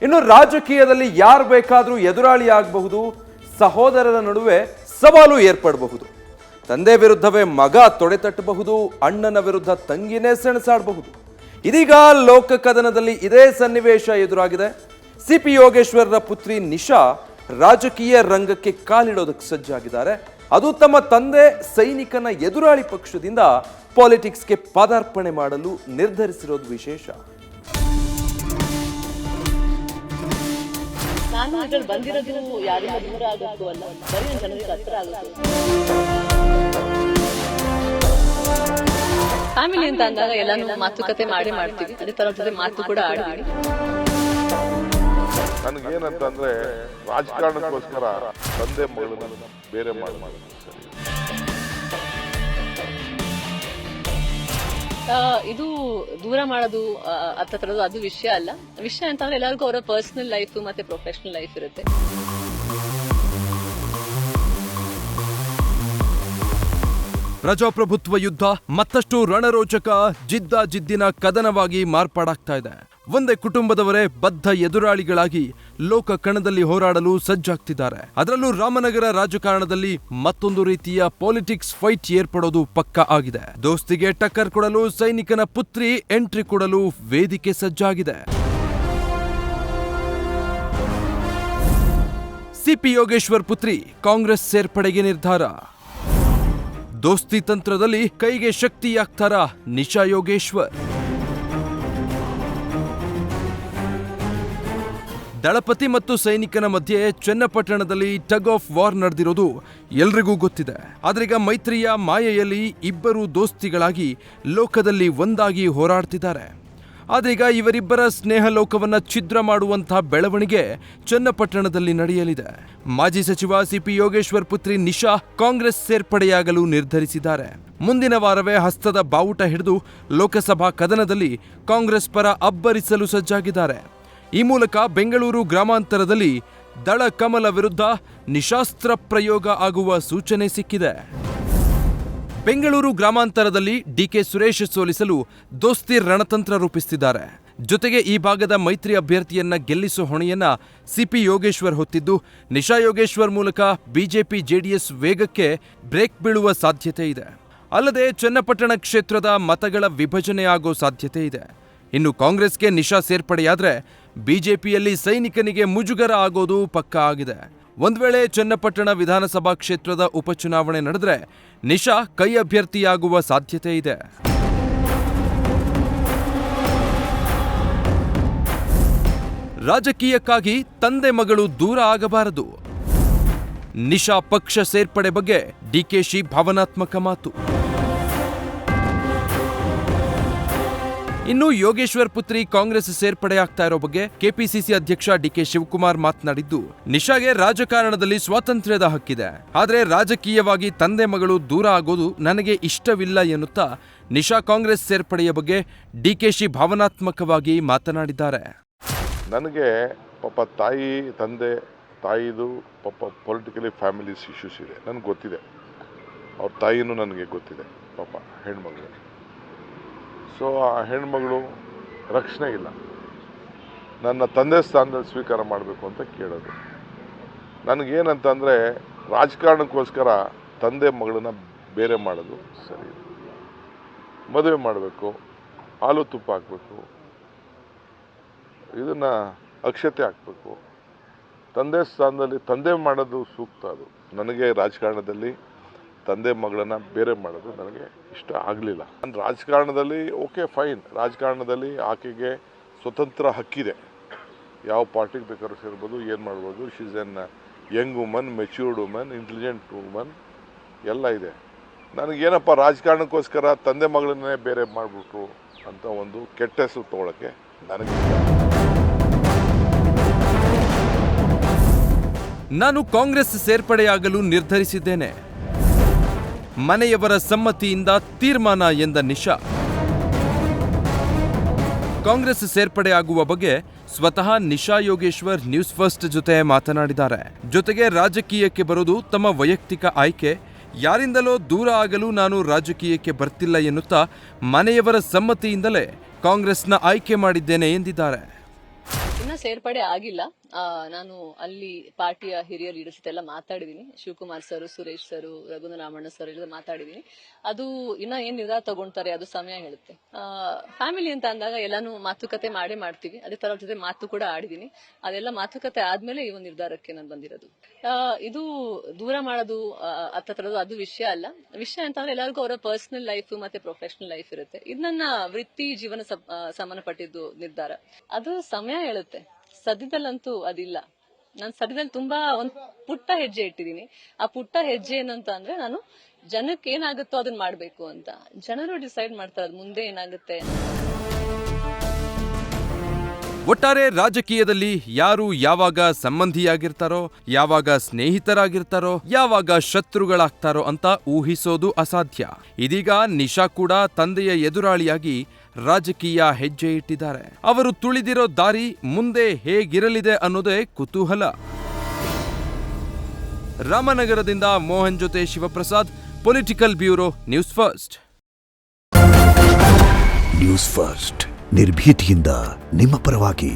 ಇನ್ನು ರಾಜಕೀಯದಲ್ಲಿ ಯಾರು ಬೇಕಾದರೂ ಎದುರಾಳಿ ಆಗಬಹುದು, ಸಹೋದರರ ನಡುವೆ ಸವಾಲು ಏರ್ಪಡಬಹುದು, ತಂದೆ ವಿರುದ್ಧವೇ ಮಗ ತೊಡೆತಟ್ಟಬಹುದು, ಅಣ್ಣನ ವಿರುದ್ಧ ತಂಗಿನೇ ಸೆಣಸಾಡಬಹುದು. ಇದೀಗ ಲೋಕ ಕದನದಲ್ಲಿ ಇದೇ ಸನ್ನಿವೇಶ ಎದುರಾಗಿದೆ. ಸಿಪಿ ಯೋಗೇಶ್ವರರ ಪುತ್ರಿ ನಿಶಾ ರಾಜಕೀಯ ರಂಗಕ್ಕೆ ಕಾಲಿಡೋದಕ್ಕೆ ಸಜ್ಜಾಗಿದ್ದಾರೆ. ಅದು ತಮ್ಮ ತಂದೆ ಸೈನಿಕನ ಎದುರಾಳಿ ಪಕ್ಷದಿಂದ ಪಾಲಿಟಿಕ್ಸ್ಗೆ ಪಾದಾರ್ಪಣೆ ಮಾಡಲು ನಿರ್ಧರಿಸಿರೋದು ವಿಶೇಷ. ನಾನು ಇದ್ರಲ್ಲಿ ಬಂದಿರೋದು ಯಾರಿಂದ ದೂರ ಆಗೋದು ಅಲ್ಲ, ಬರೀ ನನ್ನ ಜನರಿಗೆ ಹತ್ರ ಆಗೋದು. ಫ್ಯಾಮಿಲಿ ಅಂತ ಅಂದಾಗ ಎಲ್ಲಾನು ಮಾತುಕತೆ ಮಾಡ್ತೀವಿ, ಅದೇ ತರ ಜೊತೆ ಮಾತು ಕೂಡ ಆಡ್ತೀವಿ. ನನಗೇನಂತಂದ್ರೆ ರಾಜಕಾರಣಕ್ಕೋಸ್ಕರ ತಂದೆ ಮಗಳನ್ನ ಬೇರೆ ಮಾಡೋದು ಸರಿ. ಇದು ದೂರ ಮಾಡೋದು ತರದ್ದು ಅದು ವಿಷಯ ಅಲ್ಲ. ವಿಷಯ ಅಂತಂದ್ರೆ ಎಲ್ಲರಿಗೂ ಅವರ ಪರ್ಸನಲ್ ಲೈಫ್ ಮತ್ತೆ ಪ್ರೊಫೆಷನಲ್ ಲೈಫ್ ಇರುತ್ತೆ. ಪ್ರಜಾಪ್ರಭುತ್ವ ಯುದ್ಧ ಮತ್ತಷ್ಟು ರಣರೋಚಕ ಜಿದ್ದಿನ ಕದನವಾಗಿ ಮಾರ್ಪಾಡಾಗ್ತಾ ಇದೆ. ಒಂದೇ ಕುಟುಂಬದವರೇ ಬದ್ಧ ಎದುರಾಳಿಗಳಾಗಿ ಲೋಕ ಕಣದಲ್ಲಿ ಹೋರಾಡಲು ಸಜ್ಜಾಗ್ತಿದ್ದಾರೆ. ಅದರಲ್ಲೂ ರಾಮನಗರ ರಾಜಕಾರಣದಲ್ಲಿ ಮತ್ತೊಂದು ರೀತಿಯ ಪಾಲಿಟಿಕ್ಸ್ ಫೈಟ್ ಏರ್ಪಡೋದು ಪಕ್ಕಾ ಆಗಿದೆ. ದೋಸ್ತಿಗೆ ಟಕ್ಕರ್ ಕೊಡಲು ಸೈನಿಕನ ಪುತ್ರಿ ಎಂಟ್ರಿ ಕೊಡಲು ವೇದಿಕೆ ಸಜ್ಜಾಗಿದೆ. ಸಿಪಿ ಯೋಗೇಶ್ವರ್ ಪುತ್ರಿ ಕಾಂಗ್ರೆಸ್ ಸೇರ್ಪಡೆಗೆ ನಿರ್ಧಾರ. ದೋಸ್ತಿ ತಂತ್ರದಲ್ಲಿ ಕೈಗೆ ಶಕ್ತಿಯಾಗ್ತಾರ ನಿಶಾ ಯೋಗೇಶ್ವರ್. ದಳಪತಿ ಮತ್ತು ಸೈನಿಕನ ಮಧ್ಯೆ ಚನ್ನಪಟ್ಟಣದಲ್ಲಿ ಟಗ್ ಆಫ್ ವಾರ್ ನಡೆದಿರೋದು ಎಲ್ರಿಗೂ ಗೊತ್ತಿದೆ. ಆದ್ರೀಗ ಮೈತ್ರಿಯ ಮಾಯೆಯಲ್ಲಿ ಇಬ್ಬರು ದೋಸ್ತಿಗಳಾಗಿ ಲೋಕದಲ್ಲಿ ಒಂದಾಗಿ ಹೋರಾಡ್ತಿದ್ದಾರೆ. ಆದ್ರೀಗ ಇವರಿಬ್ಬರ ಸ್ನೇಹ ಲೋಕವನ್ನ ಛಿದ್ರ ಮಾಡುವಂತಹ ಬೆಳವಣಿಗೆ ಚನ್ನಪಟ್ಟಣದಲ್ಲಿ ನಡೆಯಲಿದೆ. ಮಾಜಿ ಸಚಿವ ಸಿಪಿ ಯೋಗೇಶ್ವರ್ ಪುತ್ರಿ ನಿಶಾ ಕಾಂಗ್ರೆಸ್ ಸೇರ್ಪಡೆಯಾಗಲು ನಿರ್ಧರಿಸಿದ್ದಾರೆ. ಮುಂದಿನ ವಾರವೇ ಹಸ್ತದ ಬಾವುಟ ಹಿಡಿದು ಲೋಕಸಭಾ ಕದನದಲ್ಲಿ ಕಾಂಗ್ರೆಸ್ ಪರ ಅಬ್ಬರಿಸಲು ಸಜ್ಜಾಗಿದ್ದಾರೆ. ಈ ಮೂಲಕ ಬೆಂಗಳೂರು ಗ್ರಾಮಾಂತರದಲ್ಲಿ ದಳ ಕಮಲ ವಿರುದ್ಧ ನಿಶಾಸ್ತ್ರ ಪ್ರಯೋಗ ಆಗುವ ಸೂಚನೆ ಸಿಕ್ಕಿದೆ. ಬೆಂಗಳೂರು ಗ್ರಾಮಾಂತರದಲ್ಲಿ ಡಿಕೆ ಸುರೇಶ್ ಸೋಲಿಸಲು ದೋಸ್ತಿ ರಣತಂತ್ರ ರೂಪಿಸುತ್ತಿದ್ದಾರೆ. ಜೊತೆಗೆ ಈ ಭಾಗದ ಮೈತ್ರಿ ಅಭ್ಯರ್ಥಿಯನ್ನ ಗೆಲ್ಲಿಸುವ ಹೊಣೆಯನ್ನ ಸಿಪಿ ಯೋಗೇಶ್ವರ್ ಹೊತ್ತಿದ್ದು, ನಿಶಾ ಯೋಗೇಶ್ವರ್ ಮೂಲಕ ಬಿಜೆಪಿ ಜೆಡಿಎಸ್ ವೇಗಕ್ಕೆ ಬ್ರೇಕ್ ಬೀಳುವ ಸಾಧ್ಯತೆ ಇದೆ. ಅಲ್ಲದೆ ಚನ್ನಪಟ್ಟಣ ಕ್ಷೇತ್ರದ ಮತಗಳ ವಿಭಜನೆ ಆಗೋ ಸಾಧ್ಯತೆ ಇದೆ. ಇನ್ನು ಕಾಂಗ್ರೆಸ್ಗೆ ನಿಶಾ ಸೇರ್ಪಡೆಯಾದ್ರೆ ಬಿಜೆಪಿಯಲ್ಲಿ ಸೈನಿಕನಿಗೆ ಮುಜುಗರ ಆಗೋದು ಪಕ್ಕಾ ಆಗಿದೆ. ಒಂದ್ ವೇಳೆ ಚನ್ನಪಟ್ಟಣ ವಿಧಾನಸಭಾ ಕ್ಷೇತ್ರದ ಉಪಚುನಾವಣೆ ನಡೆದ್ರೆ ನಿಶಾ ಕೈ ಅಭ್ಯರ್ಥಿಯಾಗುವ ಸಾಧ್ಯತೆ ಇದೆ. ರಾಜಕೀಯಕ್ಕಾಗಿ ತಂದೆ ಮಗಳು ದೂರ ಆಗಬಾರದು. ನಿಶಾ ಪಕ್ಷ ಸೇರ್ಪಡೆ ಬಗ್ಗೆ ಡಿಕೆಶಿ ಭಾವನಾತ್ಮಕ ಮಾತು. ಇನ್ನು ಯೋಗೇಶ್ವರ್ ಪುತ್ರಿ ಕಾಂಗ್ರೆಸ್ ಸೇರ್ಪಡೆಯಾಗ್ತಾ ಇರೋ ಬಗ್ಗೆ ಕೆಪಿಸಿಸಿ ಅಧ್ಯಕ್ಷ ಡಿಕೆ ಶಿವಕುಮಾರ್ ಮಾತನಾಡಿದ್ದು, ನಿಶಾಗೆ ರಾಜಕಾರಣದಲ್ಲಿ ಸ್ವಾತಂತ್ರ್ಯದ ಹಕ್ಕಿದೆ, ಆದರೆ ರಾಜಕೀಯವಾಗಿ ತಂದೆ ಮಗಳು ದೂರ ಆಗೋದು ನನಗೆ ಇಷ್ಟವಿಲ್ಲ ಎನ್ನುತ್ತಾ ನಿಶಾ ಕಾಂಗ್ರೆಸ್ ಸೇರ್ಪಡೆಯ ಬಗ್ಗೆ ಡಿಕೆಶಿ ಭಾವನಾತ್ಮಕವಾಗಿ ಮಾತನಾಡಿದ್ದಾರೆ. ನನಗೆ ಪಾಪ ತಾಯಿದು ಪಾಪ ಪೊಲಿಟಿಕಲಿ ಫ್ಯಾಮಿಲೀಸ್ ಇಶ್ಯೂಸ್ ಇದೆ, ನನಗೆ ಗೊತ್ತಿದೆ. ಅವ್ರ ತಾಯಿನೂ ನನಗೆ ಗೊತ್ತಿದೆ. ಪಾಪ ಹೆಣ್ಮಗಳು, ಸೊ ಆ ಹೆಣ್ಮಗಳು ರಕ್ಷಣೆ ಇಲ್ಲ. ನನ್ನ ತಂದೆ ಸ್ಥಾನದಲ್ಲಿ ಸ್ವೀಕಾರ ಮಾಡಬೇಕು ಅಂತ ಕೇಳೋದು. ನನಗೇನಂತಂದರೆ ರಾಜಕಾರಣಕ್ಕೋಸ್ಕರ ತಂದೆ ಮಗಳನ್ನ ಬೇರೆ ಮಾಡೋದು ಸರಿ. ಮದುವೆ ಮಾಡಬೇಕು, ಹಾಲು ತುಪ್ಪ ಹಾಕಬೇಕು, ಇದನ್ನು ಅಕ್ಷತೆ ಹಾಕಬೇಕು. ತಂದೆ ಸ್ಥಾನದಲ್ಲಿ ತಂದೆ ಮಾಡೋದು ಸೂಕ್ತ. ಅದು ನನಗೆ ರಾಜಕಾರಣದಲ್ಲಿ ತಂದೆ ಮಗಳನ್ನ ಬೇರೆ ಮಾಡೋದು ನನಗೆ ಇಷ್ಟ ಆಗಲಿಲ್ಲ. ನಾನು ರಾಜಕಾರಣದಲ್ಲಿ ಓಕೆ ಫೈನ್, ರಾಜಕಾರಣದಲ್ಲಿ ಆಕೆಗೆ ಸ್ವತಂತ್ರ ಹಕ್ಕಿದೆ. ಯಾವ ಪಾರ್ಟಿಗೆ ಬೇಕಾದ್ರೂ ಸೇರ್ಬೋದು, ಏನು ಮಾಡ್ಬೋದು. She is N Young woman, matured woman, intelligent woman ಎಲ್ಲ ಇದೆ. ನನಗೇನಪ್ಪ ರಾಜಕಾರಣಕ್ಕೋಸ್ಕರ ತಂದೆ ಮಗಳನ್ನೇ ಬೇರೆ ಮಾಡಿಬಿಟ್ರು ಅಂತ ಒಂದು ಕೆಟ್ಟ ಹೆಸರು ತೊಗೊಳಕ್ಕೆ ನನಗೆ. ನಾನು ಕಾಂಗ್ರೆಸ್ ಸೇರ್ಪಡೆಯಾಗಲು ನಿರ್ಧರಿಸಿದ್ದೇನೆ, ಮನೆಯವರ ಸಮ್ಮತಿಯಿಂದ ತೀರ್ಮಾನ ಎಂದ ನಿಶಾ. ಕಾಂಗ್ರೆಸ್ ಸೇರ್ಪಡೆಯಾಗುವ ಬಗ್ಗೆ ಸ್ವತಃ ನಿಶಾ ಯೋಗೇಶ್ವರ್ ನ್ಯೂಸ್ ಫಸ್ಟ್ ಜೊತೆ ಮಾತನಾಡಿದ್ದಾರೆ. ಜೊತೆಗೆ ರಾಜಕೀಯಕ್ಕೆ ಬರೋದು ತಮ್ಮ ವೈಯಕ್ತಿಕ ಆಯ್ಕೆ, ಯಾರಿಂದಲೋ ದೂರ ಆಗಲು ನಾನು ರಾಜಕೀಯಕ್ಕೆ ಬರ್ತಿಲ್ಲ ಎನ್ನುತ್ತಾ ಮನೆಯವರ ಸಮ್ಮತಿಯಿಂದಲೇ ಕಾಂಗ್ರೆಸ್ನ ಆಯ್ಕೆ ಮಾಡಿದ್ದೇನೆ ಎಂದಿದ್ದಾರೆ. ಇನ್ನ ಸೇರ್ಪಡೆ ಆಗಿಲ್ಲ. ನಾನು ಅಲ್ಲಿ ಪಾರ್ಟಿಯ ಹಿರಿಯ ಲೀಡರ್ಸ್ ಜೊತೆ ಎಲ್ಲ ಮಾತಾಡಿದೀನಿ. Shivakumar sir, Suresh sir, Raghuramanna sir ಎಲ್ಲ ಮಾತಾಡಿದೀನಿ. ಅದು ಇನ್ನ ಏನ್ ನಿರ್ಧಾರ ತಗೊಂತಾರೆ ಅದು ಸಮಯ ಹೇಳುತ್ತೆ. ಫ್ಯಾಮಿಲಿ ಅಂತ ಅಂದಾಗ ಎಲ್ಲಾನು ಮಾತುಕತೆ ಮಾಡೇ ಮಾಡ್ತೀವಿ. ಅದೇ ತರ ಜೊತೆ ಮಾತು ಕೂಡ ಆಡಿದೀನಿ. ಅದೆಲ್ಲ ಮಾತುಕತೆ ಆದ್ಮೇಲೆ ಈ ಒಂದು ನಿರ್ಧಾರಕ್ಕೆ ನಾನು ಬಂದಿರೋದು. ಇದು ದೂರ ಮಾಡೋದು ತರದ್ದು ಅದು ವಿಷಯ ಅಲ್ಲ. ವಿಷಯ ಅಂತಂದ್ರೆ ಎಲ್ಲರಿಗೂ ಅವರ ಪರ್ಸನಲ್ ಲೈಫ್ ಮತ್ತೆ ಪ್ರೊಫೆಷನಲ್ ಲೈಫ್ ಇರುತ್ತೆ. ಇದು ನನ್ನ ವೃತ್ತಿ ಜೀವನ ಸಂಬಂಧಪಟ್ಟಿದ್ದು ನಿರ್ಧಾರ. ಅದು ಸಮಯ ಹೇಳುತ್ತೆ. ಸದ್ಯದಲ್ಲಂತೂ ಅದಿಲ್ಲ. ನಾನು ಸದ್ಯದಲ್ಲಿ ತುಂಬಾ ಒಂದು ಪುಟ್ಟ ಹೆಜ್ಜೆ ಇಟ್ಟಿದ್ದೀನಿ. ಆ ಪುಟ್ಟ ಹೆಜ್ಜೆ ಏನಂತ ಅಂದ್ರೆ ನಾನು ಜನಕ್ಕೆ ಏನಾಗುತ್ತೋ ಅದನ್ನ ಮಾಡ್ಬೇಕು ಅಂತ. ಜನರು ಡಿಸೈಡ್ ಮಾಡ್ತಾರೆ ಮುಂದೆ ಏನಾಗುತ್ತೆ. ಒಟ್ಟಾರೆ ರಾಜಕೀಯದಲ್ಲಿ ಯಾರು ಯಾವಾಗ ಸಂಬಂಧಿಯಾಗಿರ್ತಾರೋ, ಯಾವಾಗ ಸ್ನೇಹಿತರಾಗಿರ್ತಾರೋ, ಯಾವಾಗ ಶತ್ರುಗಳಾಗ್ತಾರೋ ಅಂತ ಊಹಿಸೋದು ಅಸಾಧ್ಯ. ಇದೀಗ ನಿಶಾ ಕೂಡ ತಂದೆಯ ಎದುರಾಳಿಯಾಗಿ ರಾಜಕೀಯ ಹೆಜ್ಜೆ ಇಟ್ಟಿದ್ದಾರೆ. ಅವರು ತುಳಿದಿರೋ ದಾರಿ ಮುಂದೆ ಹೇಗಿರಲಿದೆ ಅನ್ನೋದೇ ಕುತೂಹಲ. ರಾಮನಗರದಿಂದ ಮೋಹನ್ ಜೊತೆ Shivaprasad, political bureau, news first. News first ನಿರ್ಭೀತಿಯಿಂದ ನಿಮ್ಮ ಪರವಾಗಿ.